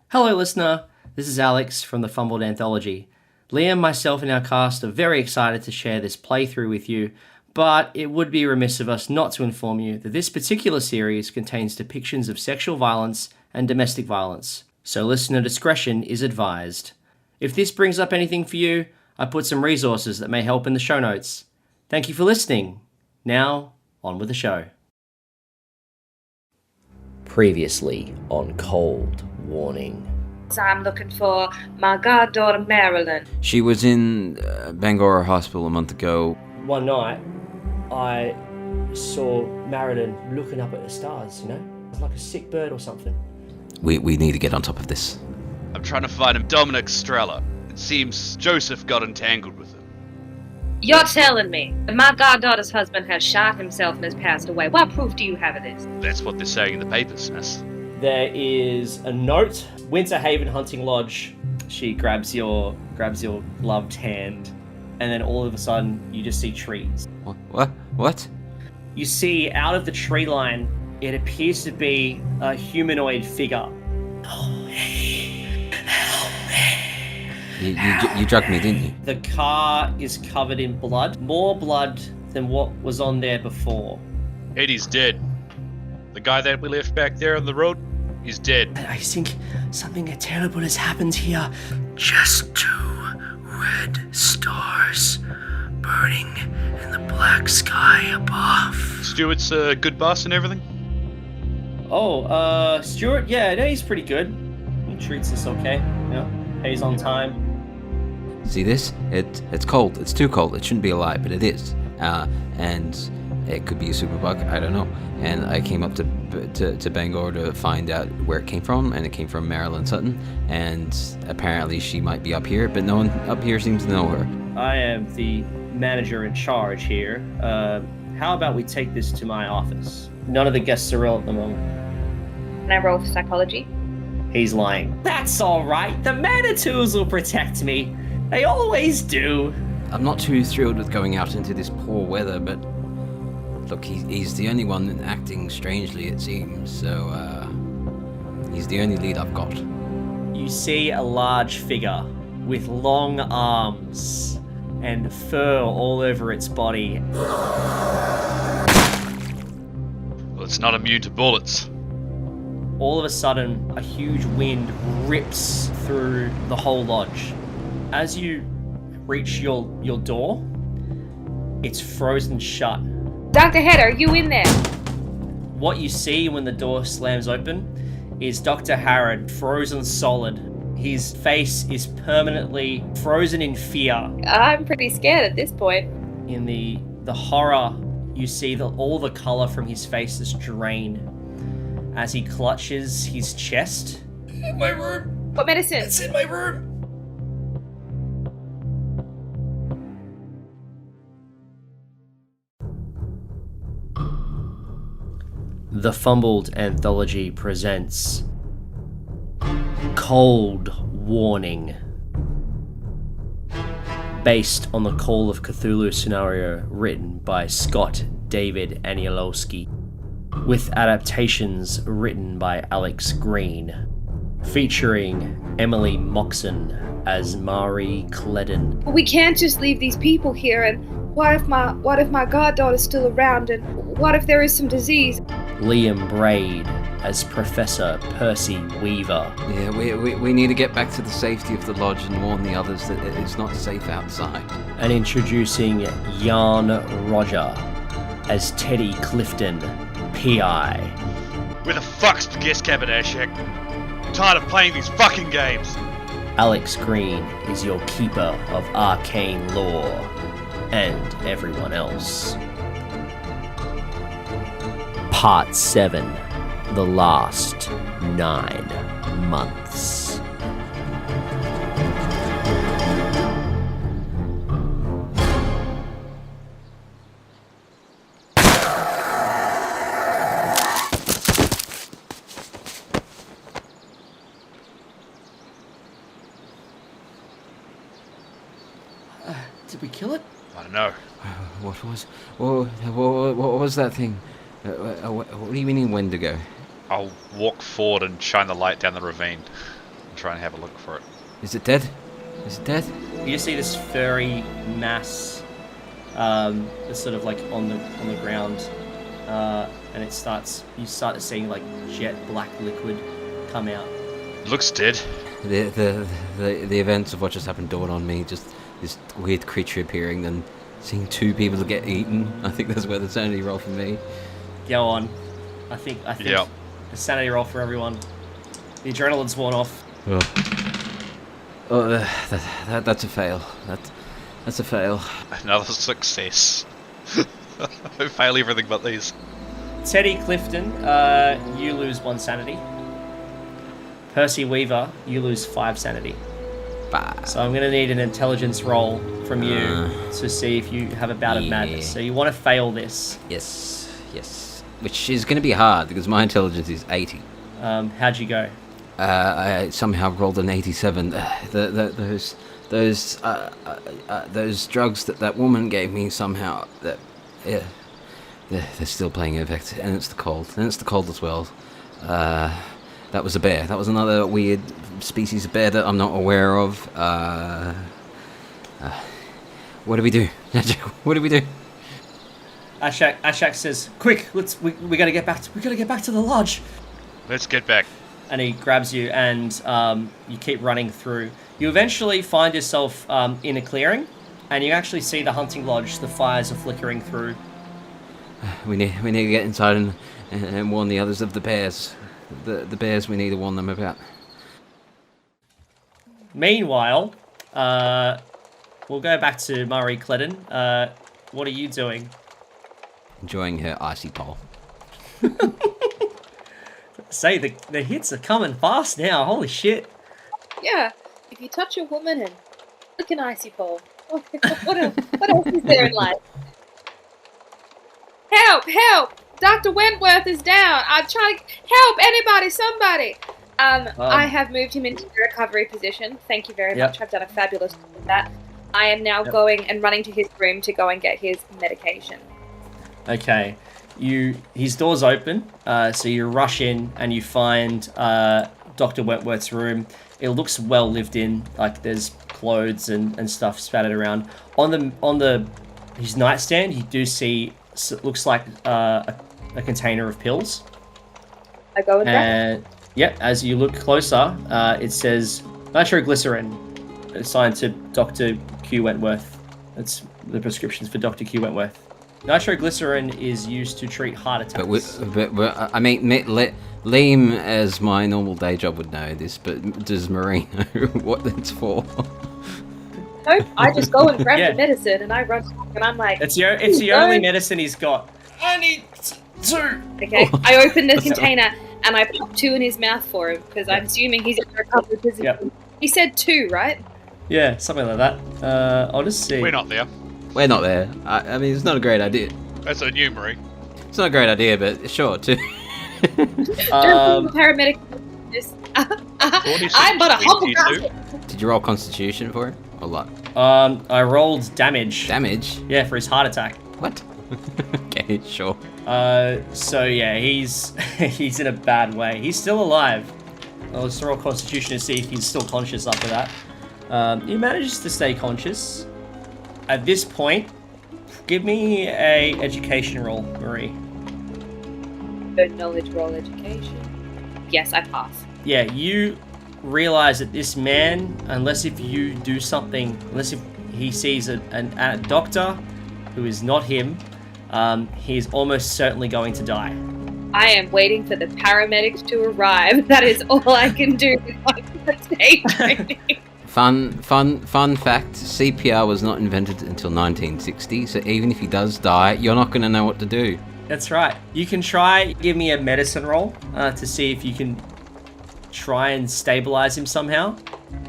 Hello, listener. This is Alex from the Fumbled Anthology. Liam, myself, and our cast are very excited to share this playthrough with you, but it would be remiss of us not to inform you that this particular series contains depictions of sexual violence and domestic violence, so listener discretion is advised. If this brings up anything for you, I put some resources that may help in the show notes. Thank you for listening. Now, on with the show. Previously on Cold Warning. I'm looking for my goddaughter Marilyn. She was in Bangor Hospital a month ago. One night, I saw Marilyn looking up at the stars, you know? It's like a sick bird or something. We need to get on top of this. I'm trying to find him Dominic Strella. It seems Joseph got entangled with him. You're telling me that my goddaughter's husband has shot himself and has passed away. What proof do you have of this? That's what they're saying in the papers, miss. There is a note. Winter Haven Hunting Lodge. She grabs your gloved hand, and then all of a sudden you just see trees. What? You see out of the tree line, it appears to be a humanoid figure. You drugged me, didn't you? The car is covered in blood. More blood than what was on there before. Eddie's dead. The guy that we left back there on the road, he's dead. I think something terrible has happened here. Just 2 red stars burning in the black sky above. Stuart's a good boss and everything? Oh, Stuart? Yeah, no, he's pretty good. He treats us okay, you know, pays on time. See this? It's cold. It's too cold. It shouldn't be alive, but it is. And it could be a superbug. I don't know. And I came up to Bangor to find out where it came from, and it came from Marilyn Sutton. And apparently she might be up here, but no one up here seems to know her. I am the manager in charge here. How about we take this to my office? None of the guests are ill at the moment. Can I roll for psychology? He's lying. That's alright. The Manitous will protect me. They always do. I'm not too thrilled with going out into this poor weather, but look, he's the only one acting strangely, it seems, so he's the only lead I've got. You see a large figure with long arms and fur all over its body. Well, it's not immune to bullets. All of a sudden, a huge wind rips through the whole lodge. As you reach your door, it's frozen shut. Dr. Head, are you in there? What you see when the door slams open is Dr. Harrod frozen solid. His face is permanently frozen in fear. I'm pretty scared at this point. In the horror, you see that all the color from his face is drained as he clutches his chest. In my room. What medicine? It's in my room. The Fumbled Anthology presents Cold Warning. Based on the Call of Cthulhu scenario written by Scott David Anielowski, with adaptations written by Alex Green, featuring Emily Moxon as Mari Cledden. We can't just leave these people here, and what if my goddaughter's still around, and what if there is some disease? Liam Braid as Professor Percy Weaver. Yeah, we need to get back to the safety of the lodge and warn the others that it's not safe outside. And introducing Jaln Roger as Teddy Clifton, PI. Where the fuck's the guest cabin, Ashek? I'm tired of playing these fucking games. Alex Green is your keeper of arcane lore, and everyone else. Part 7, The Last 9 Months. Did we kill it? I don't know. What was that thing? What do you mean Wendigo? I'll walk forward and shine the light down the ravine. try and have a look for it. Is it dead? Is it dead? You see this furry mass, that's sort of like on the ground, and you start seeing like jet black liquid come out. Looks dead. The events of what just happened dawned on me. Just this weird creature appearing, then seeing two people get eaten. I think that's where the sanity roll for me. Go on. I think Yep. the sanity roll for everyone. The adrenaline's worn off. Oh, that's a fail. That's a fail. Another success. I fail everything but these. Teddy Clifton, you lose 1 sanity. Percy Weaver, you lose 5 sanity. Bah. So I'm going to need an intelligence roll from you to see if you have a bout of madness. So you want to fail this. Yes. Which is going to be hard because my intelligence is 80. How'd you go? I somehow rolled an 87. Those drugs that woman gave me somehow they're still playing effect, and it's the cold. And it's the cold as well. That was a bear. That was another weird species of bear that I'm not aware of. What do we do? What do we do? Ashak says, "Quick, we gotta get back to the lodge." Let's get back. And he grabs you, and you keep running through. You eventually find yourself in a clearing, and you actually see the hunting lodge. The fires are flickering through. We need to get inside and warn the others of the bears. The bears we need to warn them about. Meanwhile, we'll go back to Murray Cledden. What are you doing? Enjoying her icy pole. Say, the hits are coming fast now. Holy shit. Yeah, if you touch a woman and lick an icy pole, what else is there in life? Help! Dr. Wentworth is down. I'm trying to help anybody, somebody. I have moved him into the recovery position. Thank you very much. I've done a fabulous job with that. I am now going and running to his room to go and get his medication. Okay. His door's open, so you rush in and you find Dr. Wentworth's room. It looks well lived in, like there's clothes and stuff spattered around. On his nightstand, you do see looks like a container of pills. I go and grab it. Yep, as you look closer, it says nitroglycerin, assigned to Dr. Q Wentworth. That's the prescriptions for Dr. Q Wentworth. Nitroglycerin is used to treat heart attacks. But I mean, Liam, as my normal day job, would know this, but does Marie know what it's for? Nope, I just go and grab the medicine and I run and I'm like... It's the only medicine he's got. I need 2! Okay, I open the container and I pop 2 in his mouth for him because I'm assuming he's in a recovery position. Yep. He said 2, right? Yeah, something like that. I'll just see. We're not there. We're not there. I mean, it's not a great idea. That's a new Marie. It's not a great idea, but sure, too. Paramedic. I'm but a humble guy. Did you roll Constitution for it? Or luck? I rolled damage. Damage? Yeah, for his heart attack. What? Okay, sure. So yeah, he's in a bad way. He's still alive. I'll just roll Constitution to see if he's still conscious after that. He manages to stay conscious. At this point, give me a education roll, Marie. Knowledge roll education. Yes, I pass. Yeah, you realize that this man, unless if you do something, unless if he sees a doctor who is not him, he's almost certainly going to die. I am waiting for the paramedics to arrive. That is all I can do with my first aid training. Fun fact, CPR was not invented until 1960, so even if he does die, you're not going to know what to do. That's right. You can try, give me a medicine roll to see if you can try and stabilize him somehow.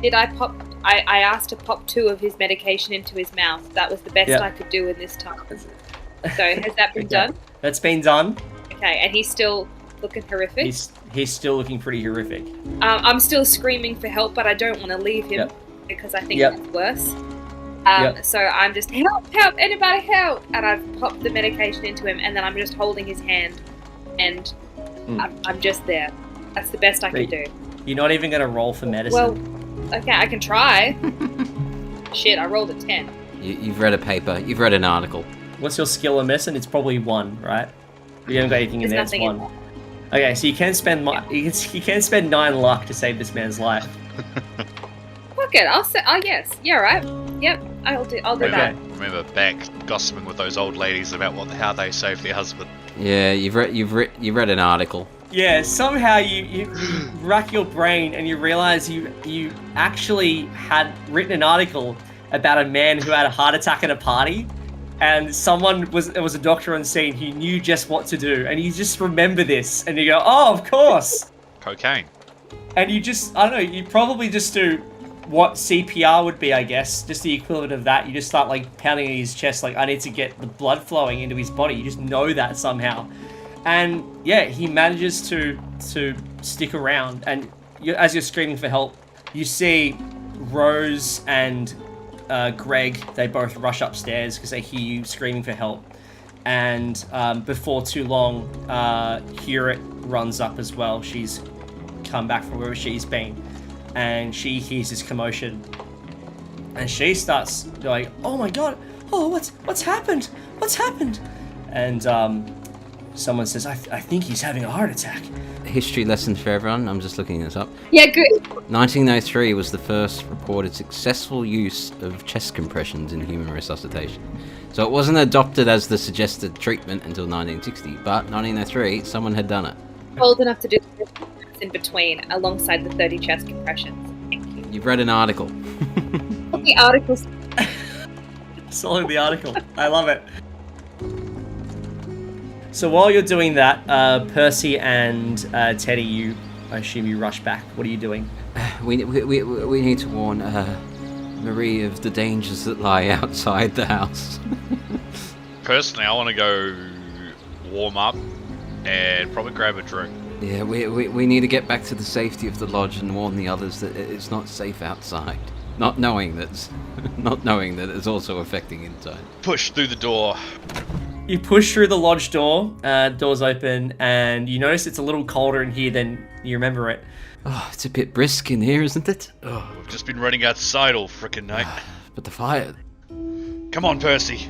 Did I pop... I asked to pop 2 of his medication into his mouth. That was the best I could do in this time. So, has that been done? That's been done. Okay, and he's still looking horrific? He's still looking pretty horrific. I'm still screaming for help, but I don't want to leave him because I think it's worse. So I'm just, help, anybody help! And I've popped the medication into him, and then I'm just holding his hand, and I'm just there. That's the best I can do. You're not even going to roll for medicine? Well, okay, I can try. Shit, I rolled a 10. You've read a paper. You've read an article. What's your skill in medicine? It's probably 1, right? You haven't got anything in there. It's 1. Okay, so you can spend 9 luck to save this man's life. Fuck it, I'll say. Oh yes, yeah, right. Yep, I'll do that. Remember back gossiping with those old ladies about how they saved their husband. Yeah, you've read an article. Yeah, somehow you rack your brain and you realize you actually had written an article about a man who had a heart attack at a party, and there was a doctor on scene who knew just what to do, and you just remember this, and you go, oh, of course. Cocaine. And you just, I don't know, you probably just do what CPR would be, I guess, just the equivalent of that. You just start like pounding in his chest, like, I need to get the blood flowing into his body. You just know that somehow. And yeah, he manages to stick around, and as you're screaming for help, you see Rose and Greg, they both rush upstairs because they hear you screaming for help. And before too long, Hewitt runs up as well. She's come back from wherever she's been, and she hears this commotion, and she starts going, oh my god, oh, what's happened? And someone says, I think he's having a heart attack. History lesson for everyone. I'm just looking this up. Yeah, good. 1903 was the first reported successful use of chest compressions in human resuscitation. So it wasn't adopted as the suggested treatment until 1960, but 1903, someone had done it. Old enough to do this in between, alongside the 30 chest compressions. Thank you. You've read an article. The articles. Solid the article. I love it. So while you're doing that, Percy and Teddy, I assume you rush back. What are you doing? We need to warn Marie of the dangers that lie outside the house. Personally, I want to go warm up and probably grab a drink. Yeah, we need to get back to the safety of the lodge and warn the others that it's not safe outside. Not knowing that it's also affecting inside. Push through the door. You push through the lodge door, doors open, and you notice it's a little colder in here than you remember it. Oh, it's a bit brisk in here, isn't it? Oh. We've just been running outside all frickin' night. But the fire... Come on, Percy.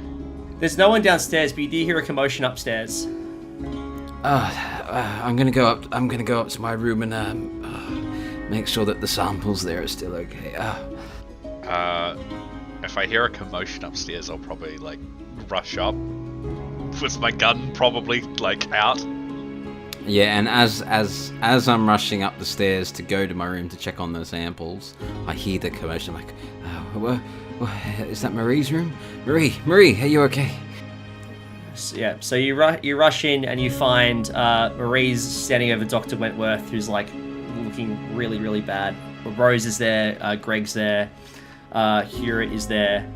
There's no one downstairs, but you do hear a commotion upstairs. I'm gonna go up to my room and make sure that the samples there are still okay. If I hear a commotion upstairs, I'll probably rush up with my gun probably out. Yeah, and as I'm rushing up the stairs to go to my room to check on the samples, I hear the commotion. I'm like, is that Marie's room? Marie, are you okay? Yeah, so you rush in and you find Marie's standing over Dr. Wentworth, who's looking really, really bad. Rose is there, Greg's there, Hewitt is there,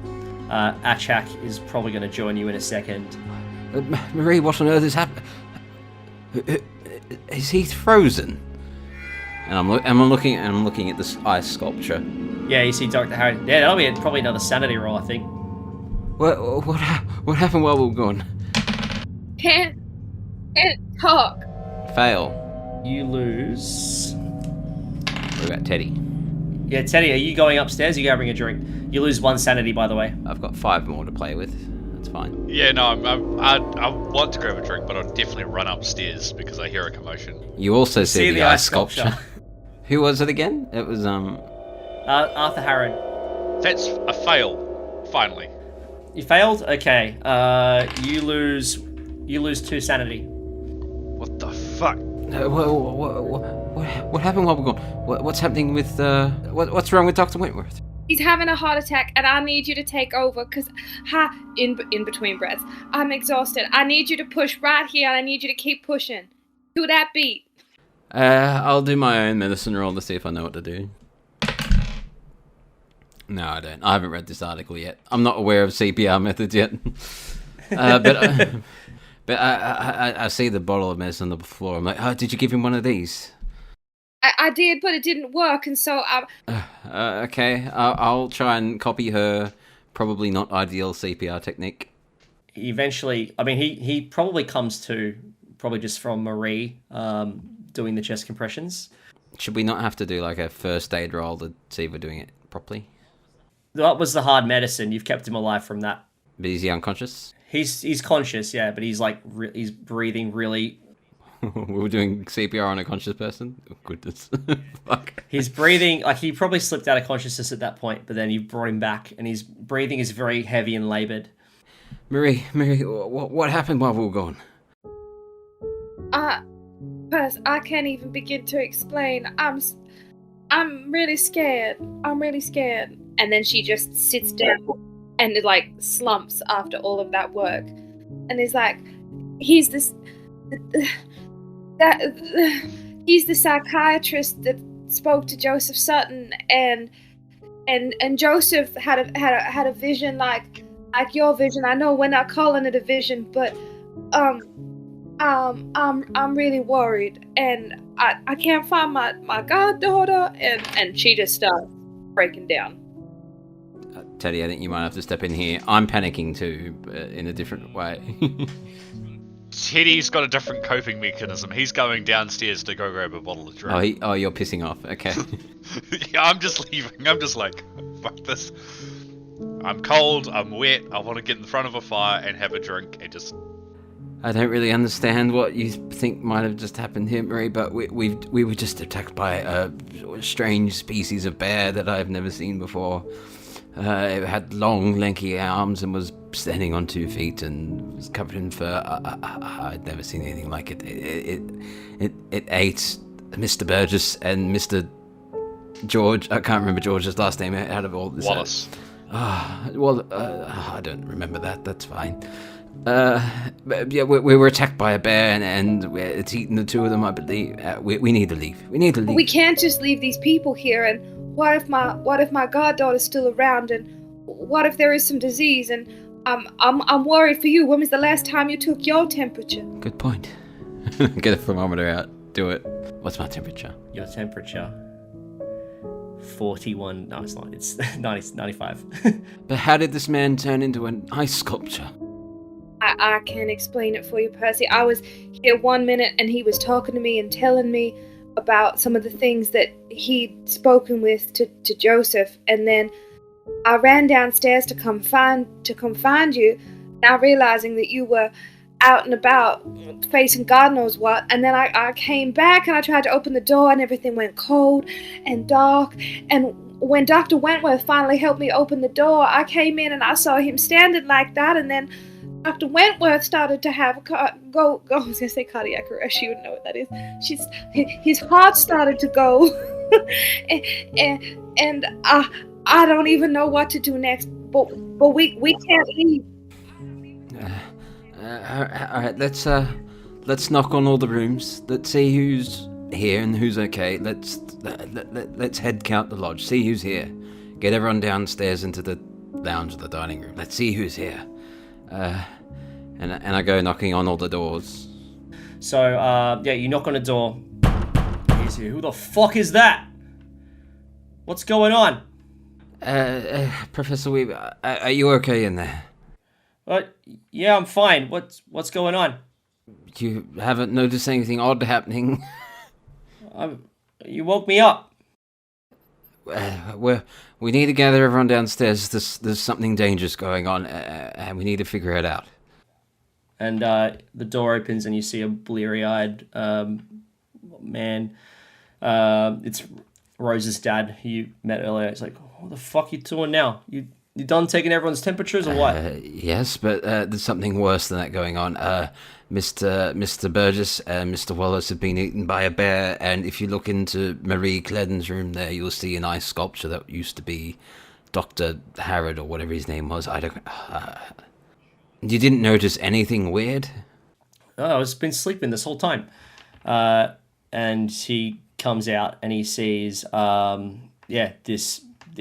Achak is probably going to join you in a second. Marie, what on earth is happening? Is he frozen? And I'm looking at this ice sculpture. Yeah, you see Dr. Harry. Yeah, that'll be probably another sanity roll, I think. What happened while we were gone? Can't talk. Fail. You lose. What about Teddy? Yeah, Teddy, are you going upstairs? Are you grabbing a drink? You lose 1 sanity, by the way. I've got 5 more to play with. That's fine. Yeah, no, I want to grab a drink, but I'll definitely run upstairs because I hear a commotion. You also see the ice sculpture. Who was it again? It was Arthur Harron. That's a fail. Finally. You failed? Okay. You lose 2 sanity. What the fuck? What happened while we're gone? What's happening with what's wrong with Dr. Wentworth? He's having a heart attack, and I need you to take over, because, in between breaths, I'm exhausted. I need you to push right here, and I need you to keep pushing. To that beat. I'll do my own medicine roll to see if I know what to do. No, I don't. I haven't read this article yet. I'm not aware of CPR methods yet. But I see the bottle of medicine on the floor. I'm like, did you give him one of these? I did, but it didn't work, and so okay, I'll try and copy her probably not ideal CPR technique. Eventually, I mean, he probably comes to, probably just from Marie doing the chest compressions. Should we not have to do like a first aid roll to see if we're doing it properly? That was the hard medicine. You've kept him alive from that. But is he unconscious? He's conscious, yeah, but he's like he's breathing really. We were doing CPR on a conscious person? Oh, goodness. Fuck. He's breathing, like he probably slipped out of consciousness at that point, but then you brought him back, and his breathing is very heavy and laboured. Marie, what happened while we were gone? Percy, I can't even begin to explain. I'm really scared. I'm really scared. And then she just sits down and it like slumps after all of that work, and is like, he's the psychiatrist that spoke to Joseph Sutton, and Joseph had a vision like your vision. I know we're not calling it a vision, but I'm really worried, and I can't find my goddaughter, and she just starts breaking down. Teddy, I think you might have to step in here. I'm panicking too, but in a different way. Teddy's got a different coping mechanism. He's going downstairs to go grab a bottle of drink. Oh, you're pissing off. Okay. Yeah, I'm just leaving. I'm just like, fuck this. I'm cold, I'm wet, I want to get in front of a fire and have a drink and just... I don't really understand what you think might have just happened here, Marie, but we were just attacked by a strange species of bear that I've never seen before. It had long, lanky arms and was standing on 2 feet and was covered in fur. I'd never seen anything like it. It ate Mr. Burgess and Mr. George. I can't remember George's last name out of all this. Wallace. I don't remember that. That's fine. Yeah, we were attacked by a bear and it's eaten the 2 of them, I believe. We need to leave. We can't just leave these people here, and what if my goddaughter's still around, and what if there is some disease, and I'm worried for you. When was the last time you took your temperature? Good point. Get a thermometer out. Do it. What's my temperature? Your temperature. 41. No, it's not. It's 95. But how did this man turn into an ice sculpture? I can't explain it for you, Percy. I was here 1 minute and he was talking to me and telling me about some of the things that he'd spoken with to Joseph, and then I ran downstairs to come find you, now realizing that you were out and about facing God knows what, and then I came back and I tried to open the door and everything went cold and dark, and when Dr. Wentworth finally helped me open the door, I came in and I saw him standing like that, and then Dr. Wentworth started to have I was going to say cardiac arrest, you would know what that is. His heart started to go, and I don't even know what to do next, but we can't leave. All right, let's knock on all the rooms. Let's see who's here and who's okay. Let's head count the lodge. See who's here. Get everyone downstairs into the lounge or the dining room. Let's see who's here. And I go knocking on all the doors. So yeah, you knock on a door. He's here. Who the fuck is that? What's going on? Professor Weaver, are you okay in there? Yeah, I'm fine. What's going on? You haven't noticed anything odd happening? You woke me up. We need to gather everyone downstairs. There's something dangerous going on, and we need to figure it out. And the door opens, and you see a bleary-eyed man. It's Rose's dad, who you met earlier. It's like, what the fuck are you doing now? You done taking everyone's temperatures or what? Yes, but there's something worse than that going on. Mr. Burgess and Mr. Wallace have been eaten by a bear, and if you look into Marie Cledden's room there, you'll see an ice sculpture that used to be Dr. Harrod or whatever his name was. I don't... You didn't notice anything weird? Oh, I've been sleeping this whole time. And he comes out and he sees,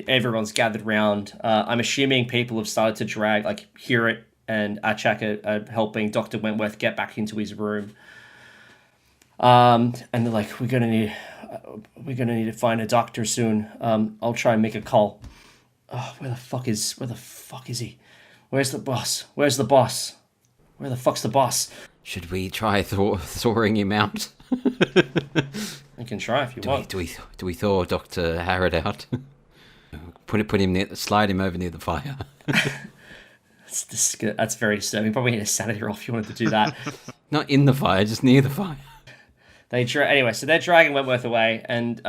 everyone's gathered round. I'm assuming people have started to drag, hear it, and Achak are helping Dr. Wentworth get back into his room. And they're like, we're gonna need to find a doctor soon. I'll try and make a call. Oh, where the fuck is he? Where's the boss? Where the fuck's the boss? Should we try thawing him out? You can try if you want. Do we thaw Dr. Harrod out? Put him slide him over near the fire. That's very disturbing. Probably need a sanity roll if you wanted to do that. Not in the fire, just near the fire. Anyway, so they're dragging Wentworth away, and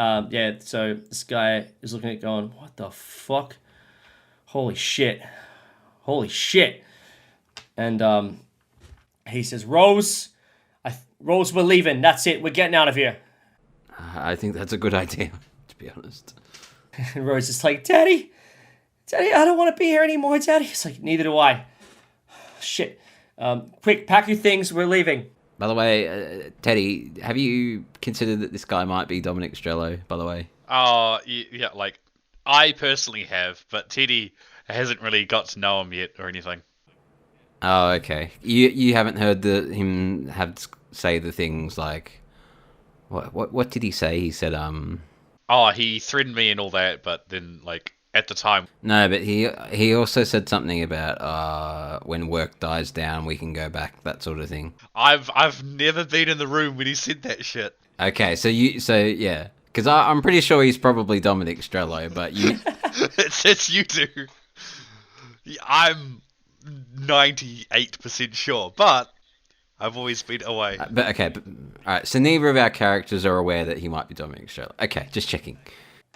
so this guy is looking at it going, what the fuck? Holy shit. And he says, Rose, we're leaving. That's it. We're getting out of here. I think that's a good idea, to be honest. And Rose is like, Daddy, I don't want to be here anymore, Daddy. It's like, neither do I. Shit. Quick, pack your things. We're leaving. By the way, Teddy, have you considered that this guy might be Dominic Strello, by the way? Oh, yeah, like, I personally have, but Teddy hasn't really got to know him yet or anything. Oh, okay. You haven't heard him say the things like... What did he say? He said, Oh, he threatened me and all that, but then, like, at the time... No, but he also said something about when work dies down, we can go back, that sort of thing. I've never been in the room when he said that shit. Okay, so yeah. Because I'm pretty sure he's probably Dominic Strello, but you... it's you two. I'm 98% sure, but I've always been away. Alright, so neither of our characters are aware that he might be Dominic Strello. Okay, just checking.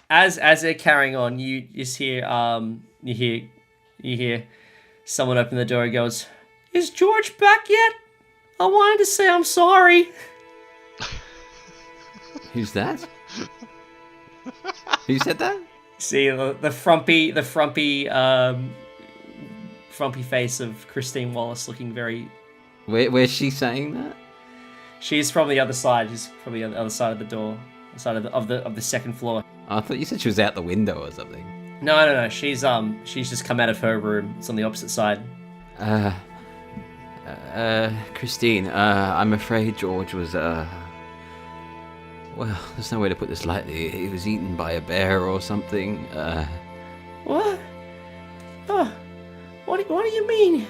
As they're carrying on, you just hear you hear someone open the door and goes, "Is George back yet? I wanted to say I'm sorry." Who's that? Who said that? See the frumpy face of Christine Wallace looking very... Where's she saying that? She's from the other side. She's from the other side of the door, the side of the second floor. I thought you said she was out the window or something. No. She's just come out of her room. It's on the opposite side. Christine, I'm afraid George was well, there's no way to put this lightly. He was eaten by a bear or something. What? Oh, what do you mean?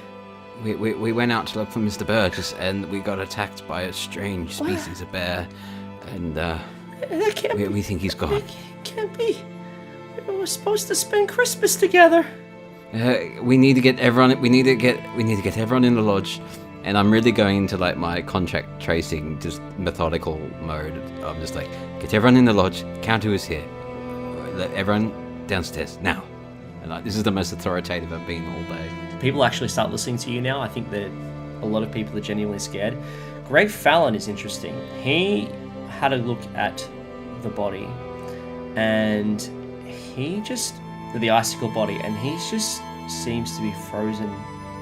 We went out to look for Mr. Burgess, and we got attacked by a strange species of bear, and That can't we think he's gone. It can't be. We were supposed to spend Christmas together. We need to get everyone. We need to get everyone in the lodge, and I'm really going into like my contract tracing, just methodical mode. I'm just like, get everyone in the lodge. Count who is here. Let everyone downstairs now. And like, this is the most authoritative I've been all day. People actually start listening to you now. I think that a lot of people are genuinely scared. Greg Fallon is interesting. He had a look at the body, and the icicle body, and he just seems to be frozen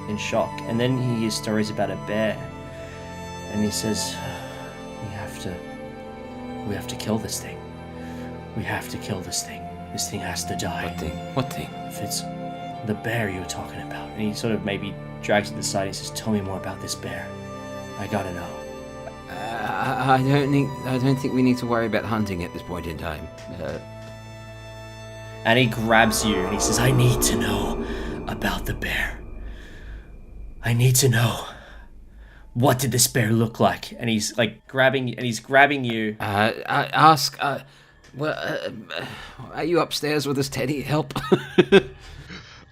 in shock. And then he hears stories about a bear, and he says, we have to kill this thing. We have to kill this thing. This thing has to die. What thing? If it's the bear you were talking about. And he sort of maybe drags it to the side. He says, tell me more about this bear. I gotta know. I don't think we need to worry about hunting at this point in time. And he grabs you and he says, I need to know about the bear. I need to know. What did this bear look like? And he's like grabbing you. Are you upstairs with us, Teddy? Help.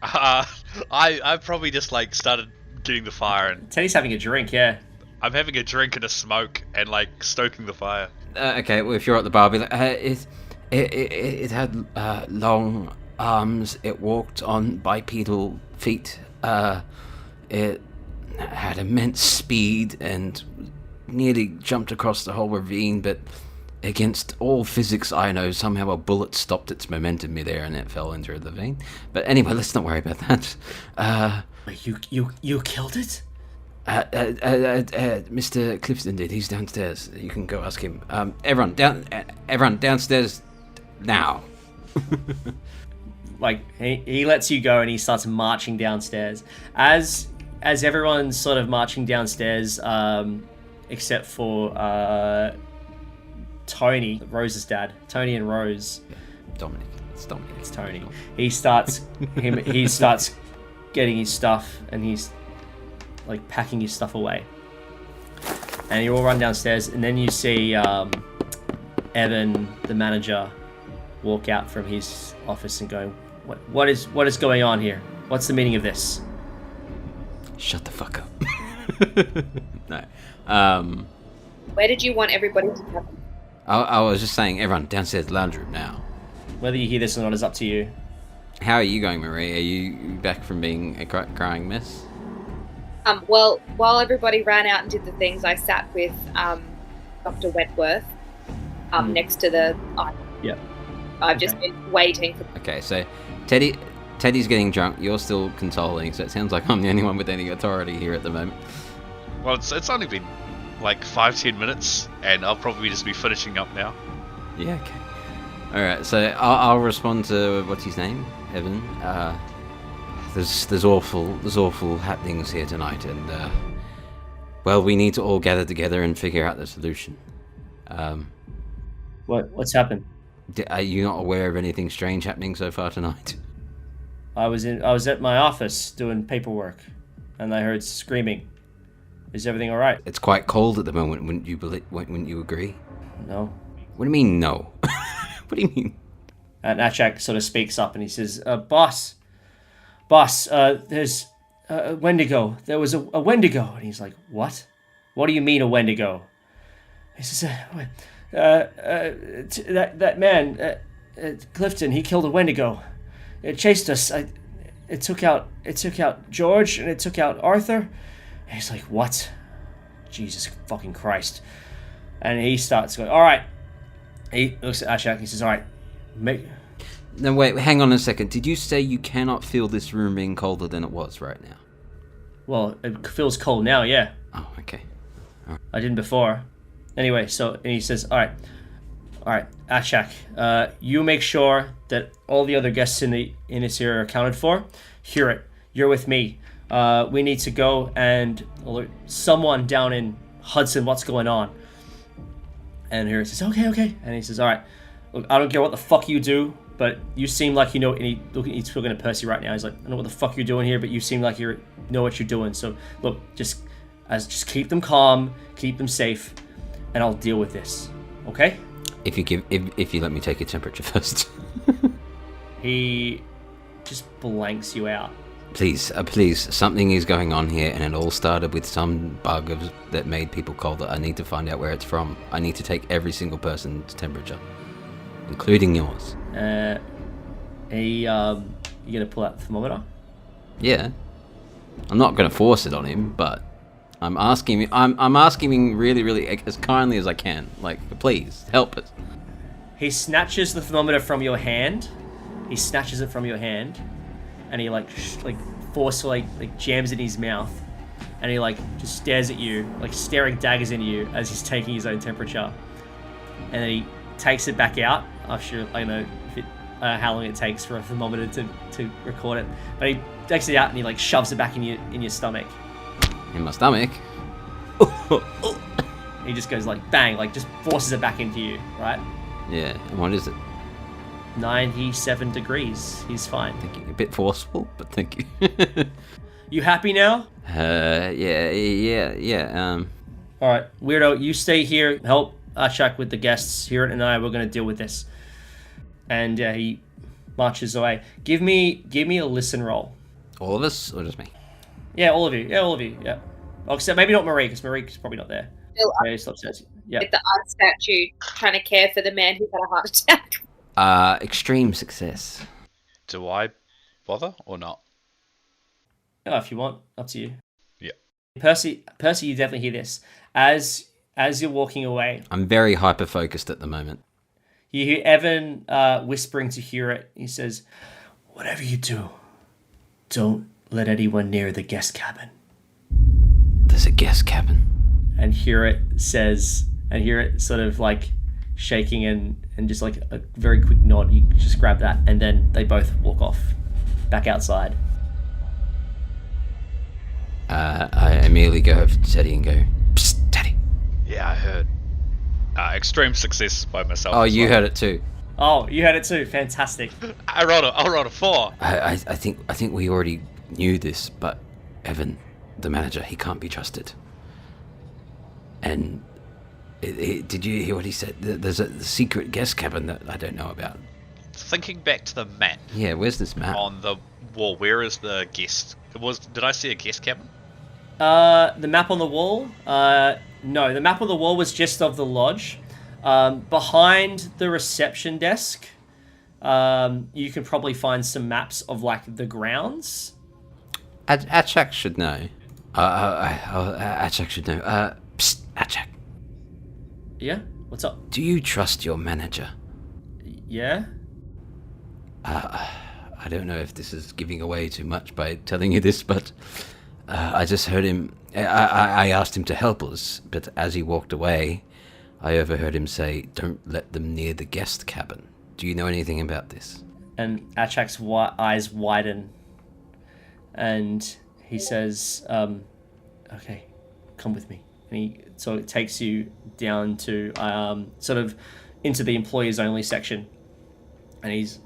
I probably just like started getting the fire, and Teddy's having a drink, yeah. I'm having a drink and a smoke and like stoking the fire. Okay, well if you're at the bar, be like, it had long arms. It walked on bipedal feet. It had immense speed and nearly jumped across the whole ravine, but against all physics I know, somehow a bullet stopped its momentum midair and it fell into the vein. But anyway, let's not worry about that. Wait, you killed it? Mr. Clifton did. He's downstairs. You can go ask him. Everyone downstairs now. Like he lets you go and he starts marching downstairs. As everyone's sort of marching downstairs, except for Tony, Rose's dad. Tony and Rose. Yeah, Dominic. It's Tony. He starts getting his stuff, and he's like packing his stuff away. and you all run downstairs, and then you see Evan, the manager, walk out from his office and go, what is going on here? What's the meaning of this? Shut the fuck up. No. Where did you want everybody to come? I was just saying, everyone downstairs, lounge room now. Whether you hear this or not is up to you. How are you going, Marie? Are you back from being a crying mess? Well, while everybody ran out and did the things, I sat with Dr. Wentworth next to the island. Yep. I've just been waiting for... Okay, so Teddy's getting drunk. You're still consoling, so it sounds like I'm the only one with any authority here at the moment. Well, it's only been like 5-10 minutes, and I'll probably just be finishing up now. Yeah, okay. Alright, so I'll respond to, what's his name? Evan. There's awful happenings here tonight, and well, we need to all gather together and figure out the solution. What's happened? Are you not aware of anything strange happening so far tonight? I was at my office doing paperwork, and I heard screaming. Is everything all right? It's quite cold at the moment. Wouldn't you agree? No. What do you mean no? What do you mean? And Achak sort of speaks up and he says, Boss, there's a Wendigo. There was a Wendigo. And he's like, what? What do you mean a Wendigo? He says, that man, Clifton, he killed a Wendigo. It chased us. It took out George and it took out Arthur. And he's like, what? Jesus fucking Christ. And he starts going, all right. He looks at Ashak and he says, all right, No, wait, hang on a second. Did you say you cannot feel this room being colder than it was right now? Well, it feels cold now, yeah. Oh, okay. Right. I didn't before. Anyway, and he says, all right, Ashak, you make sure that all the other guests in this area are accounted for. Hear it. You're with me. We need to go and alert someone down in Hudson what's going on. And here he says, okay. And he says, all right, look, I don't care what the fuck you do, but you seem like you know, and he's looking at Percy right now. He's like, I don't know what the fuck you're doing here, but you seem like you know what you're doing. So look, just keep them calm, keep them safe, and I'll deal with this. Okay? If you let me take your temperature first. He just blanks you out. Please, something is going on here, and it all started with some bug that made people colder. I need to find out where it's from. I need to take every single person's temperature, including yours. You gonna pull out the thermometer? Yeah. I'm not gonna force it on him, but I'm asking him really, really as kindly as I can. Like, please help us. He snatches the thermometer from your hand. He snatches it from your hand. And he forcefully jams it in his mouth, and he just stares at you, staring daggers into you as he's taking his own temperature. And then he takes it back out. I'm sure I don't know how long it takes for a thermometer to record it, but he takes it out and he shoves it back in your stomach. In my stomach. He just goes bang, just forces it back into you, right? Yeah. And what is it? 97 degrees. He's fine. Thank you. A bit forceful, but thank you. You happy now? Yeah. All right, Weirdo, you stay here. Help Ashak with the guests. Here and I, we're gonna deal with this. And he marches away. Give me a listen roll. All of us, or just me? Yeah, all of you. Yeah. Oh, except maybe not Marie, because Marie's probably not there. Still Yeah, stop says. Yeah. with the art statue trying to care for the man who had a heart attack. Extreme success. Do I bother or not? Oh, if you want, up to you. Yeah. Percy, you definitely hear this. As you're walking away, I'm very hyper-focused at the moment. you hear Evan whispering to Hear It. He says, whatever you do, don't let anyone near the guest cabin. There's a guest cabin. And Hear It says, sort of shaking and just a very quick nod. You just grab that, and then they both walk off back outside. I immediately go over to Teddy and go, psst, Teddy. Yeah, I heard. Extreme success by myself. Oh, you heard it too. Oh, you heard it too. Fantastic. I rolled a 4. I think we already knew this, but Evan, the manager, he can't be trusted. And did you hear what he said? There's a secret guest cabin that I don't know about. Thinking back to the map. Yeah, where's this map? On the wall, where is the guest? Did I see a guest cabin? The map on the wall? No, the map on the wall was just of the lodge. Behind the reception desk, you can probably find some maps of, like, the grounds. Achak should know. Achak should know. Psst, Achak. Yeah? What's up? Do you trust your manager? Yeah? I don't know if this is giving away too much by telling you this, but I just heard him... I asked him to help us, but as he walked away, I overheard him say, "Don't let them near the guest cabin." Do you know anything about this? And Achak's eyes widen, and he says, "Okay, come with me." And he sort of takes you down to sort of into the employees only section, and he's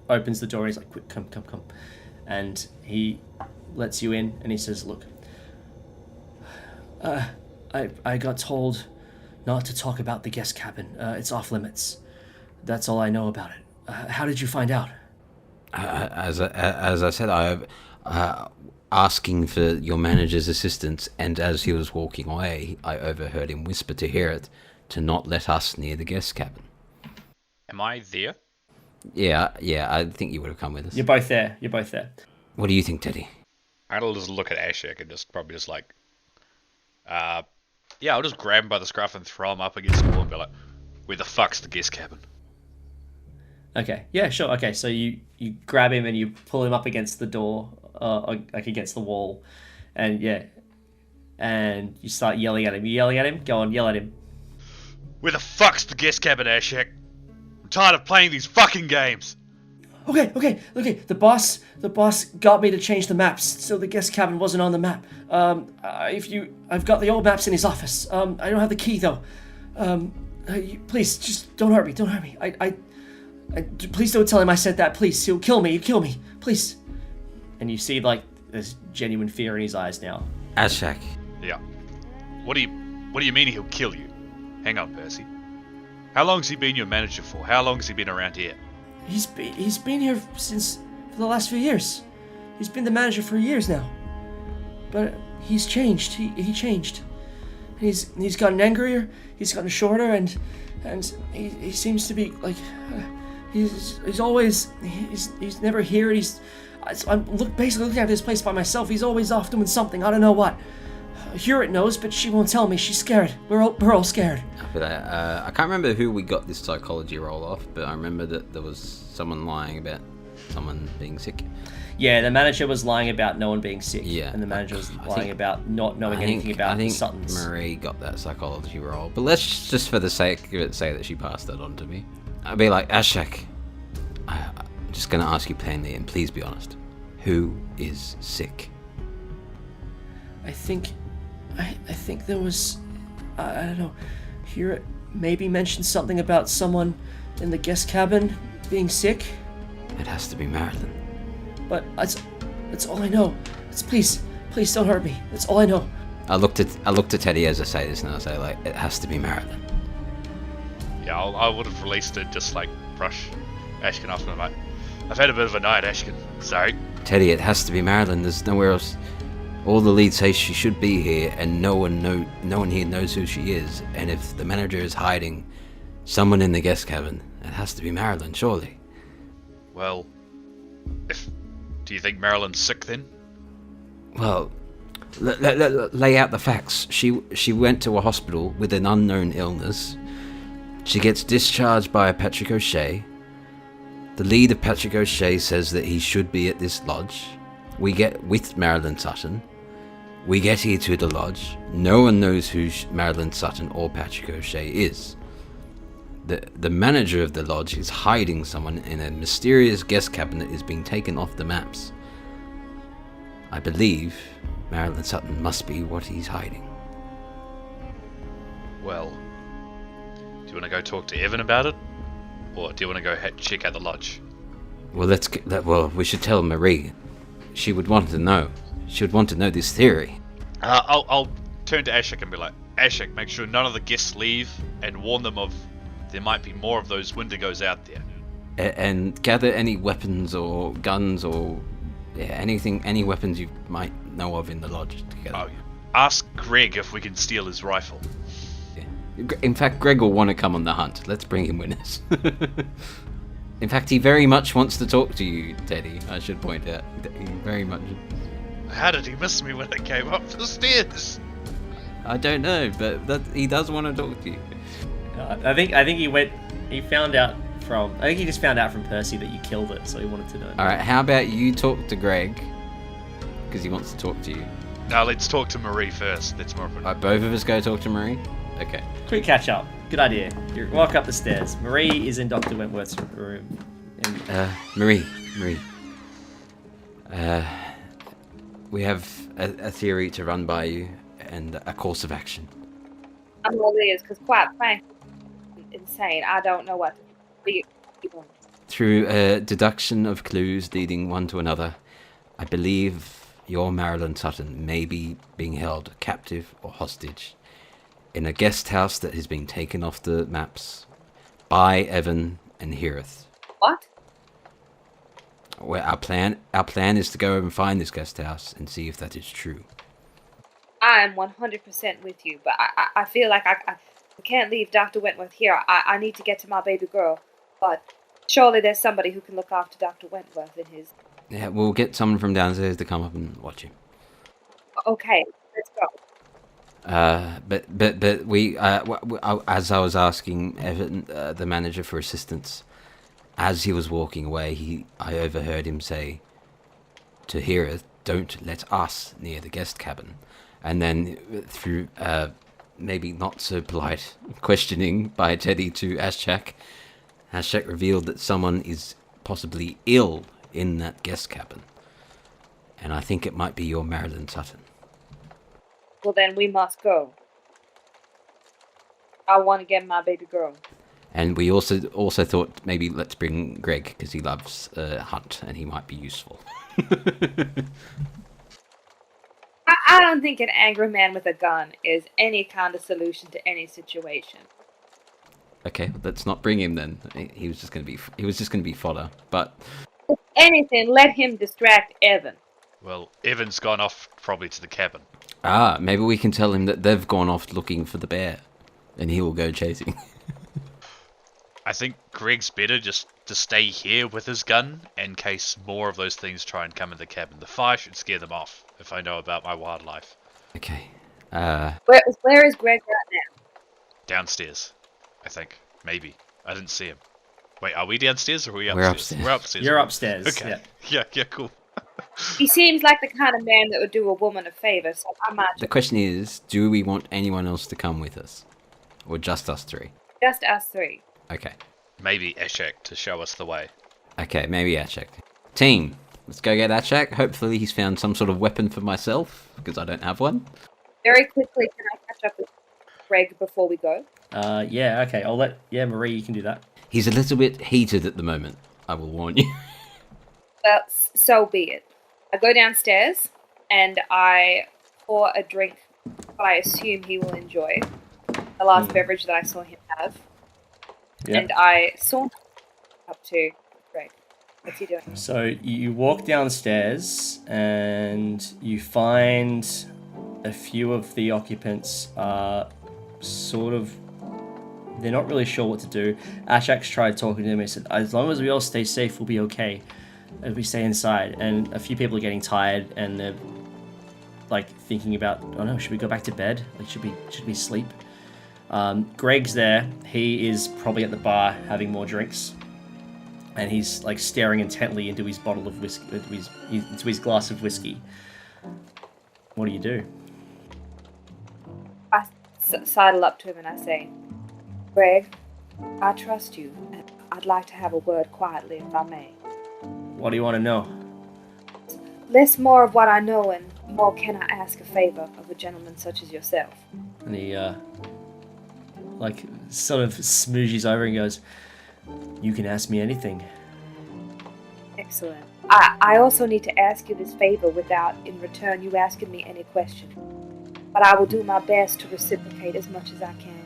opens the door. And he's like, "Quick, come!" And he lets you in, and he says, "Look, I got told not to talk about the guest cabin. It's off limits. That's all I know about it. How did you find out?" As I said, I asking for your manager's assistance, and as he was walking away, I overheard him whisper to hear it to not let us near the guest cabin. Am I there? Yeah, I think you would have come with us. You're both there. What do you think, Teddy? I'll just look at Ashik and just probably just like, yeah, I'll just grab him by the scruff and throw him up against the wall and be like, "Where the fuck's the guest cabin?" Okay, yeah, sure. Okay, so you grab him and you pull him up against the door, like against the wall, and yeah, and you start yelling at him. You yelling at him? Go on, yell at him. "Where the fuck's the guest cabin, Ashik? I'm tired of playing these fucking games." Okay. The boss got me to change the maps, so the guest cabin wasn't on the map. I've got the old maps in his office. I don't have the key though. Please, just don't hurt me. Please don't tell him I said that. Please, he'll kill me. Please. And you see, like, there's genuine fear in his eyes now. Ashak. Yeah. What do you mean he'll kill you? Hang on, Percy. How long's he been your manager for? How long has he been around here? He's been here for the last few years. He's been the manager for years now. But he's changed. He changed. He's gotten angrier. He's gotten shorter, and he seems to be like he's never here. I'm basically looking at this place by myself. He's always off doing something. I don't know what. Hewitt knows, but she won't tell me. She's scared. We're all scared. But I can't remember who we got this psychology roll off, but I remember that there was someone lying about someone being sick. Yeah, the manager was lying about no one being sick. Yeah, and the manager was lying about not knowing anything about the Suttons. Marie got that psychology roll, but let's just for the sake of it say that she passed that on to me. I'd be like, Ashak, I'm just going to ask you plainly, and please be honest. Who is sick? I think there was, I don't know, Hewitt maybe mentioned something about someone in the guest cabin being sick. It has to be Marilyn. But that's all I know. Please don't hurt me. That's all I know. I looked at Teddy as I say this, and I say, like, it has to be Marilyn. Yeah, I would have released it, just like brush Ashkin off, and I'm like, "I've had a bit of a night, Ashkin. Sorry." Teddy, it has to be Marilyn. There's nowhere else. All the leads say she should be here, and no one here knows who she is. And if the manager is hiding someone in the guest cabin, it has to be Marilyn, surely. Well, do you think Marilyn's sick then? Well, lay out the facts. She went to a hospital with an unknown illness. She gets discharged by a Patrick O'Shea. The lead of Patrick O'Shea says that he should be at this lodge. We get with Marilyn Sutton. We get here to the lodge. No one knows who Marilyn Sutton or Patrick O'Shea is. The manager of the lodge is hiding someone in a mysterious guest cabin that is being taken off the maps. I believe Marilyn Sutton must be what he's hiding. Well, do you want to go talk to Evan about it? Or do you want to go check out the lodge? Well, we should tell Marie. She would want to know. She would want to know this theory. I'll turn to Ashik and be like, Ashik, make sure none of the guests leave, and warn them of there might be more of those Wendigos out there. And gather any weapons or guns or anything, any weapons you might know of in the lodge together. Oh, ask Greg if we can steal his rifle. Yeah. In fact, Greg will want to come on the hunt. Let's bring him with us. In fact, he very much wants to talk to you, Teddy. I should point out. He very much. How did he miss me when I came up the stairs? I don't know, but he does want to talk to you. I think he found out from. I think he just found out from Percy that you killed it, so he wanted to know. All right, how about you talk to Greg, because he wants to talk to you. Now let's talk to Marie first. That's more important. All right, both of us go talk to Marie. Okay. Quick catch up. Good idea. You walk up the stairs. Marie is in Dr. Wentworth's room. Marie. We have a theory to run by you and a course of action. I'm all ears, because quite frankly, insane. I don't know what to do. Through a deduction of clues leading one to another, I believe your Marilyn Sutton may be being held captive or hostage in a guest house that has been taken off the maps by Evan and Heareth. What? Well, our plan is to go and find this guest house and see if that is true. I am 100% with you, but I feel like I can't leave Dr. Wentworth here. I need to get to my baby girl, but surely there's somebody who can look after Dr. Wentworth in his... Yeah, we'll get someone from downstairs to come up and watch him. Okay, let's go. But we, as I was asking Evan, the manager, for assistance, as he was walking away, I overheard him say to Heareth, "Don't let us near the guest cabin." And then through maybe not so polite questioning by Teddy to Ashak revealed that someone is possibly ill in that guest cabin. And I think it might be your Marilyn Sutton. Well, then we must go. I want to get my baby girl. And we also thought maybe let's bring Greg, because he loves hunt and he might be useful. I don't think an angry man with a gun is any kind of solution to any situation. Okay, let's not bring him then. He was just going to be fodder. But if anything, let him distract Evan. Well, Evan's gone off probably to the cabin. Maybe we can tell him that they've gone off looking for the bear, and he will go chasing. I think Greg's better just to stay here with his gun in case more of those things try and come in the cabin. The fire should scare them off, if I know about my wildlife. Okay. Where is Greg right now? Downstairs, I think. Maybe. I didn't see him. Wait, are we downstairs or are we upstairs? We're upstairs. We're upstairs. You're upstairs. Okay. Yeah, cool. He seems like the kind of man that would do a woman a favor, so I might... The question is, do we want anyone else to come with us? Or just us three? Just us three. Okay. Maybe Ashak to show us the way. Okay, maybe Ashak. Team, let's go get Ashak. Hopefully he's found some sort of weapon for myself, because I don't have one. Very quickly, can I catch up with Greg before we go? Yeah, okay. Marie, you can do that. He's a little bit heated at the moment, I will warn you. Well, so be it. I go downstairs, and I pour a drink that I assume he will enjoy. The last beverage that I saw him have. Yeah. And I saunter up to Greg. What's he doing? So you walk downstairs, and you find a few of the occupants are they're not really sure what to do. Ashak's tried talking to him. He said, as long as we all stay safe, we'll be okay if we stay inside. And a few people are getting tired, and they're like thinking about, oh no, should we go back to bed? Like, should we sleep? Greg's there. He is probably at the bar having more drinks, and he's like staring intently into his bottle of whiskey, into his glass of whiskey. What do you do? I sidle up to him and I say, Greg, I trust you, and I'd like to have a word quietly, if I may. What do you want to know? Less more of what I know, and more can I ask a favor of a gentleman such as yourself. And he sort of smooches over and goes, you can ask me anything. Excellent. I also need to ask you this favor without, in return, you asking me any question. but I will do my best to reciprocate as much as I can.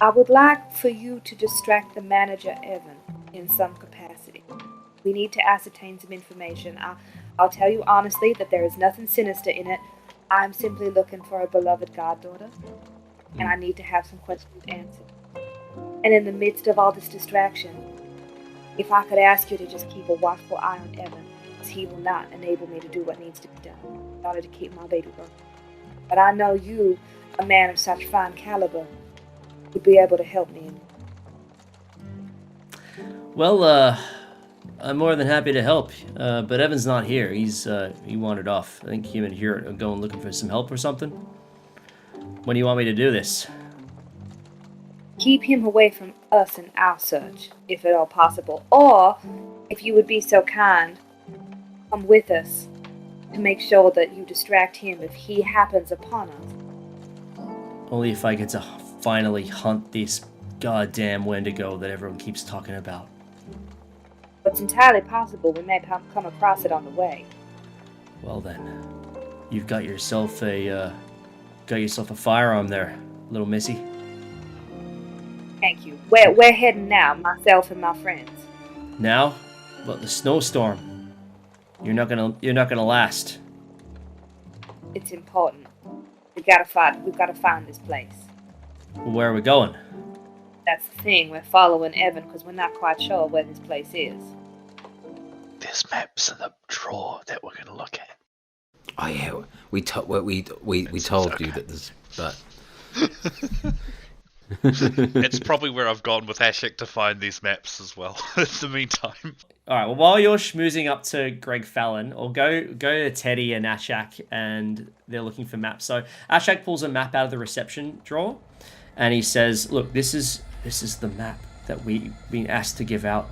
I would like for you to distract the manager, Evan, in some capacity. We need to ascertain some information. I'll tell you honestly that there is nothing sinister in it. I'm simply looking for a beloved goddaughter, and I need to have some questions answered. And in the midst of all this distraction, if I could ask you to just keep a watchful eye on Evan, as he will not enable me to do what needs to be done in order to keep my baby working. But I know you, a man of such fine caliber, would be able to help me. Well, I'm more than happy to help, but Evan's not here. He wandered off. I think him and Hewitt are going looking for some help or something. When do you want me to do this? Keep him away from us in our search, if at all possible. Or, if you would be so kind, come with us to make sure that you distract him if he happens upon us. Only if I get to finally hunt this goddamn Wendigo that everyone keeps talking about. It's entirely possible we may come across it on the way. Well then, you've got yourself a firearm there, little missy. Thank you. We're heading now, myself and my friends. Now? But the snowstorm. You're not gonna last. It's important. We've got to find this place. Where are we going? That's the thing. We're following Evan because we're not quite sure where this place is. There's maps in the drawer that we're gonna look at. Oh yeah, we told you that there's, but It's probably where I've gone with Ashik to find these maps as well. In the meantime. All right. Well, while you're schmoozing up to Greg Fallon, or go to Teddy and Ashak, and they're looking for maps. So Ashak pulls a map out of the reception drawer, and he says, "Look, this is the map that we've been asked to give out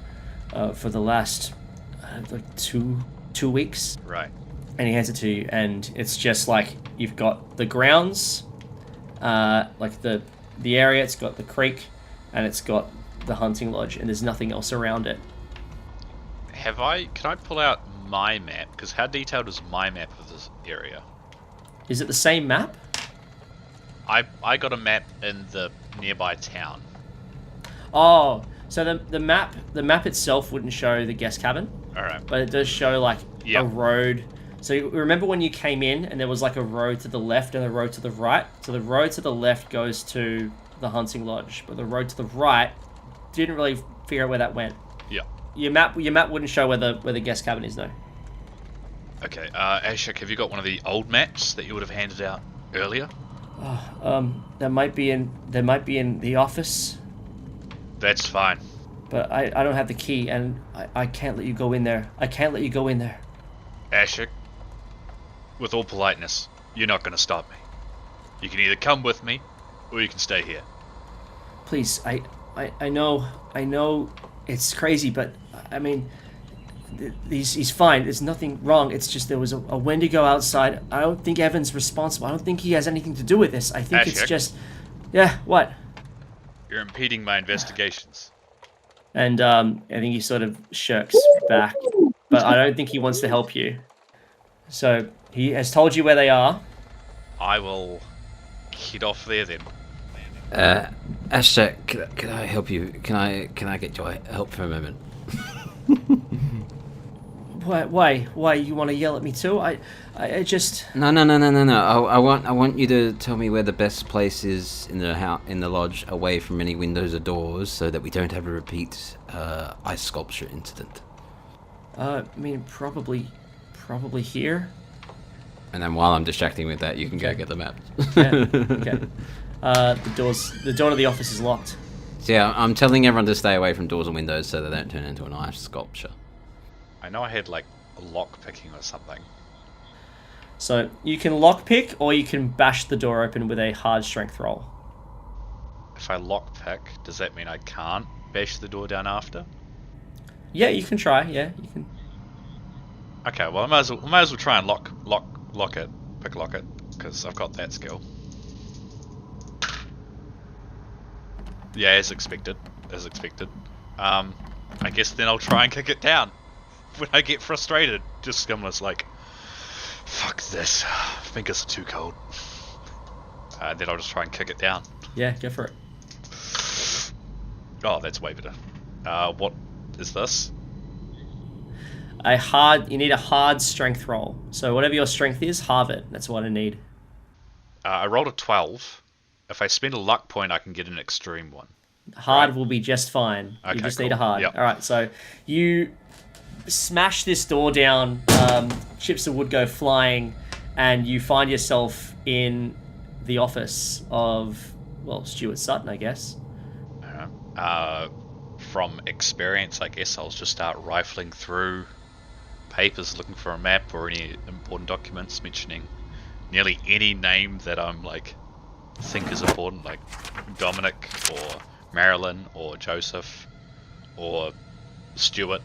for the last like two weeks." Right. And he hands it to you, and it's just like you've got the grounds, like the area. It's got the creek, and it's got the hunting lodge, and there's nothing else around it. Can I pull out my map? Because how detailed is my map of this area? Is it the same map? I got a map in the nearby town. Oh, so the map itself wouldn't show the guest cabin. All right. But it does show like a road. So you remember when you came in and there was like a road to the left and a road to the right? So the road to the left goes to the hunting lodge, but the road to the right didn't really figure out where that went. Yeah. Your map wouldn't show where the guest cabin is though. Okay. Ashik, have you got one of the old maps that you would have handed out earlier? That might be in the office. That's fine. But I don't have the key, and I can't let you go in there. I can't let you go in there. Ashik, with all politeness, you're not going to stop me. You can either come with me, or you can stay here. Please, I know it's crazy, but I mean, he's fine. There's nothing wrong. It's just there was a Wendigo outside. I don't think Evan's responsible. I don't think he has anything to do with this. I think it's just... Yeah, what? You're impeding my investigations. And I think he sort of shirks back, but I don't think he wants to help you. So he has told you where they are. I will head off there then. Ashak, can I help you? Can I get your help for a moment? Why? You want to yell at me too? I just... No. I want you to tell me where the best place is in the lodge, away from any windows or doors, so that we don't have a repeat ice sculpture incident. I mean, probably here. And then while I'm distracting with that, you can go get the map. Yeah. Okay. The door to the office is locked. So yeah, I'm telling everyone to stay away from doors and windows so they don't turn into an ice sculpture. I know I had like a lock picking or something. So you can lockpick, or you can bash the door open with a hard strength roll. If I lockpick, does that mean I can't bash the door down after? Yeah, you can try. Yeah, you can. Okay, well I might as well try and lock it, because I've got that skill. Yeah, as expected. I guess then I'll try and kick it down when I get frustrated. Just Scumless like, fuck this. Fingers are too cold. Then I'll just try and kick it down. Yeah, go for it. Oh, that's way better. What is this? You need a hard strength roll. So whatever your strength is, halve it. That's what I need. I rolled a 12. If I spend a luck point, I can get an extreme one. Hard will be just fine. Okay, you just cool. need a hard. Yep. All right, so you smash this door down, chips of wood go flying, and you find yourself in the office of, well, Stuart Sutton, I guess. From experience, I guess I'll just start rifling through papers looking for a map or any important documents mentioning nearly any name that I'm like think is important, like Dominic or Marilyn or Joseph or Stuart.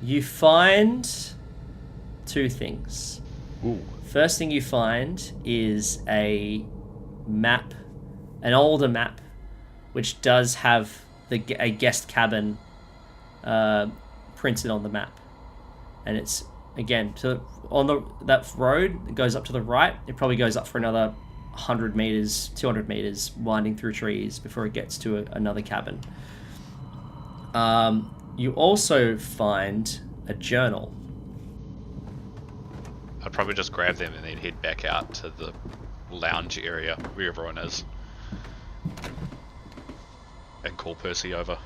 You find two things. Ooh. First thing you find is a map, an older map, which does have a guest cabin printed on the map, and it's again that road that goes up to the right. It probably goes up for another 100 meters, 200 meters, winding through trees before it gets to another cabin. You also find a journal. I'd probably just grab them and then head back out to the lounge area where everyone is and call Percy over.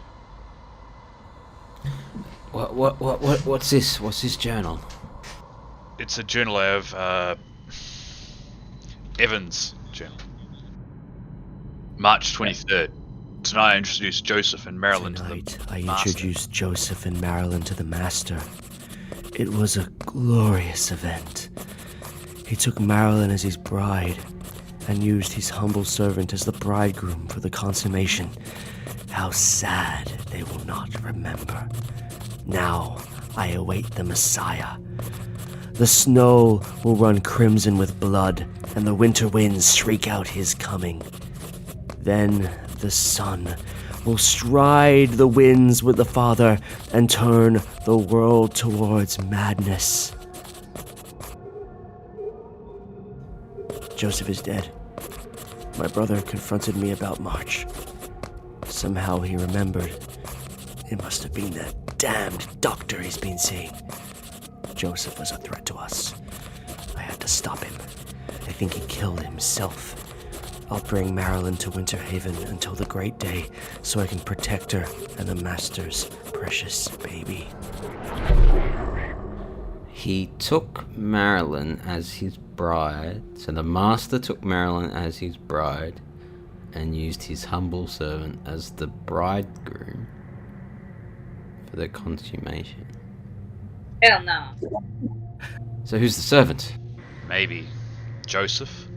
What's this? What's this journal? It's a journal of Evans' journal. March 23rd. Tonight I introduced Joseph and Marilyn to the Tonight I master. introduced Joseph and Marilyn to the Master. It was a glorious event. He took Marilyn as his bride and used his humble servant as the bridegroom for the consummation. How sad they will not remember. Now I await the Messiah. The snow will run crimson with blood, and the winter winds shriek out his coming. Then the sun will stride the winds with the Father and turn the world towards madness. Joseph is dead. My brother confronted me about March. Somehow he remembered. It must have been that damned doctor he's been seeing. Joseph was a threat to us. I had to stop him. I think he killed himself. I'll bring Marilyn to Winter Haven until the great day so I can protect her and the Master's precious baby. He took Marilyn as his bride, so the Master took Marilyn as his bride and used his humble servant as the bridegroom for the consummation. Hell no. So who's the servant? Maybe Joseph.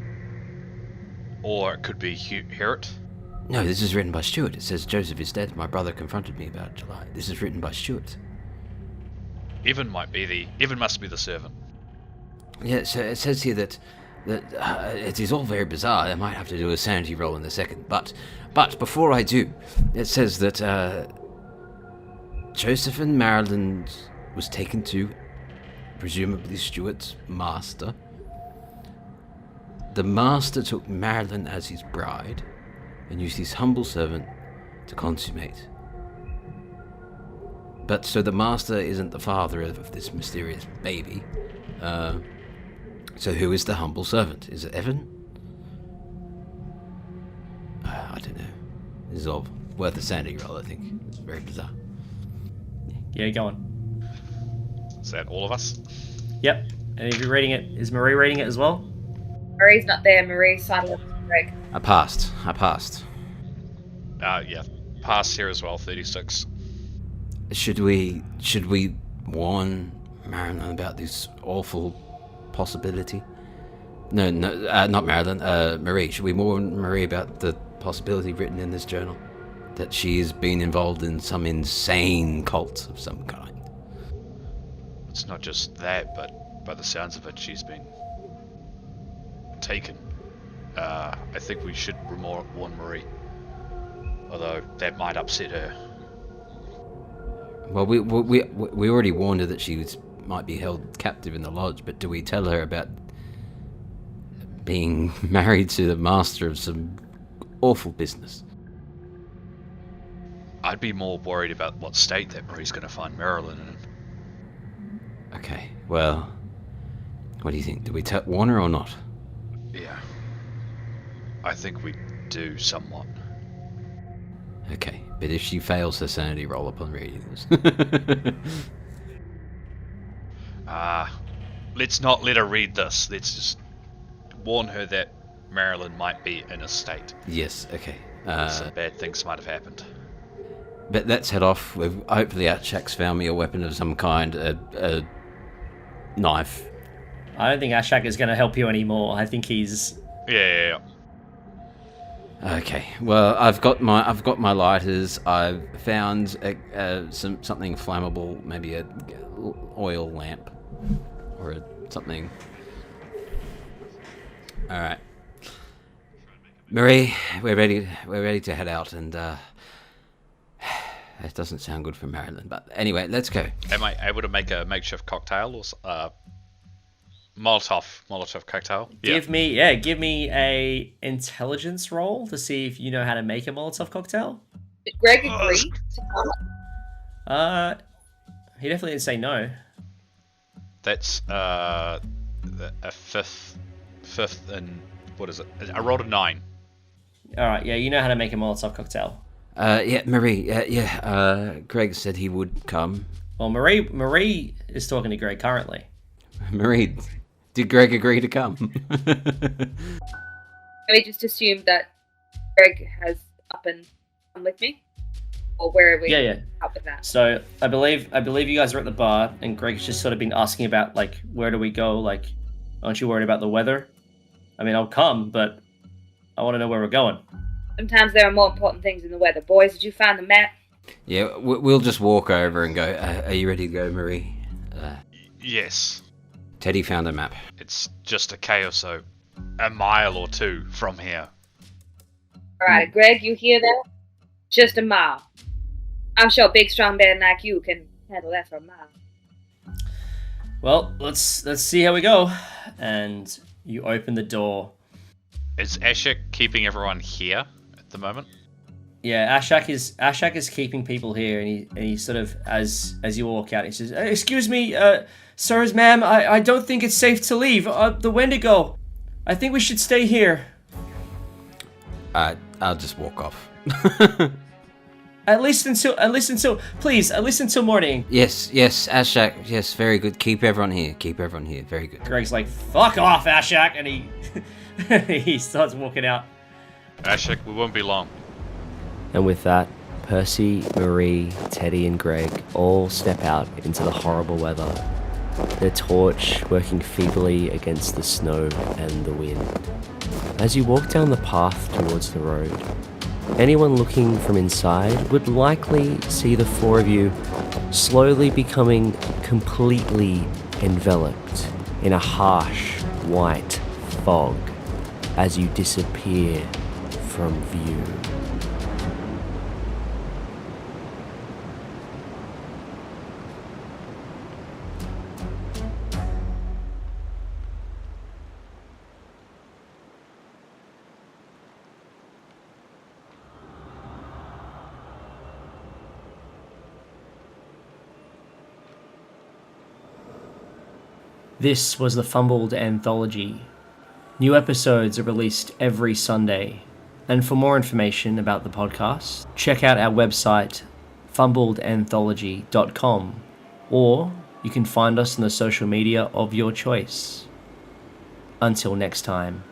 Or it could be Herriot. No, this is written by Stuart. It says Joseph is dead. My brother confronted me about July. This is written by Stuart. Evan must be the servant. Yeah, so it says here that it is all very bizarre. I might have to do a sanity roll in a second. But before I do, it says that Joseph and Marilyn was taken to presumably Stuart's master. The Master took Marilyn as his bride and used his humble servant to consummate. But so the Master isn't the father of this mysterious baby. So who is the humble servant? Is it Evan? I don't know. This is all worth a sanity roll, I think. It's very bizarre. Yeah, go on. Is that all of us? Yep. And if you're reading it, is Marie reading it as well? Marie's not there. Marie's sided with Greg. I passed. Yeah. Pass here as well, 36. Should we warn Marilyn about this awful possibility? No, not Marilyn. Marie. Should we warn Marie about the possibility written in this journal that she's been involved in some insane cult of some kind? It's not just that, but by the sounds of it, she's been taken. I think we should warn Marie. Although that might upset her. Well, we already warned her that she was might be held captive in the lodge, but do we tell her about being married to the master of some awful business? I'd be more worried about what state that Marie's going to find Marilyn in. Okay, well, what do you think? Do we warn her or not? Yeah. I think we do somewhat. Okay, but if she fails her sanity roll upon reading this... Let's not let her read this. Let's just warn her that Marilyn might be in a state. Yes, okay. Some bad things might have happened. But let's head off. Hopefully Ashak's found me a weapon of some kind, a knife. I don't think Ashak is going to help you anymore. I think he's... Yeah. Okay. Well, I've got my lighters. I've found something flammable, maybe a oil lamp or something. All right, Marie, we're ready to head out, and that doesn't sound good for Marilyn. But anyway, let's go. Am I able to make a makeshift cocktail or Molotov cocktail? Give me a intelligence roll to see if you know how to make a Molotov cocktail. Did Greg agree to come? He definitely didn't say no. That's a fifth, and what is it? I rolled a 9. All right, yeah, you know how to make a Molotov cocktail. Yeah, Marie. Greg said he would come. Well, Marie is talking to Greg currently. Marie, did Greg agree to come? I just assumed that Greg has up and come with me, or where are we? Yeah. Up with that. So I believe you guys are at the bar, and Greg's just sort of been asking about like where do we go? Like, aren't you worried about the weather? I mean, I'll come, but I want to know where we're going. Sometimes there are more important things than the weather. Boys, did you find the map? Yeah, we'll just walk over and go. Are you ready to go, Marie? Yes. Teddy found a map. It's just a K or so, a mile or two from here. All right, Greg, you hear that? Just a mile. I'm sure a big, strong man like you can handle that for a mile. Well, let's see how we go. And you open the door. Is Ashak keeping everyone here at the moment? Yeah, Ashak is keeping people here, and he sort of as you walk out, he says, "Excuse me, sirs, ma'am, I don't think it's safe to leave. The Wendigo. I think we should stay here." I'll just walk off. At least until morning. Yes, Ashak. Yes, very good. Keep everyone here. Very good. Greg's like, "Fuck off, Ashak," and he he starts walking out. Ashak, we won't be long. And with that, Percy, Marie, Teddy and Greg all step out into the horrible weather, their torch working feebly against the snow and the wind. As you walk down the path towards the road, anyone looking from inside would likely see the four of you slowly becoming completely enveloped in a harsh white fog as you disappear from view. This was the Fumbled Anthology. New episodes are released every Sunday. And for more information about the podcast, check out our website, fumbledanthology.com, or you can find us on the social media of your choice. Until next time.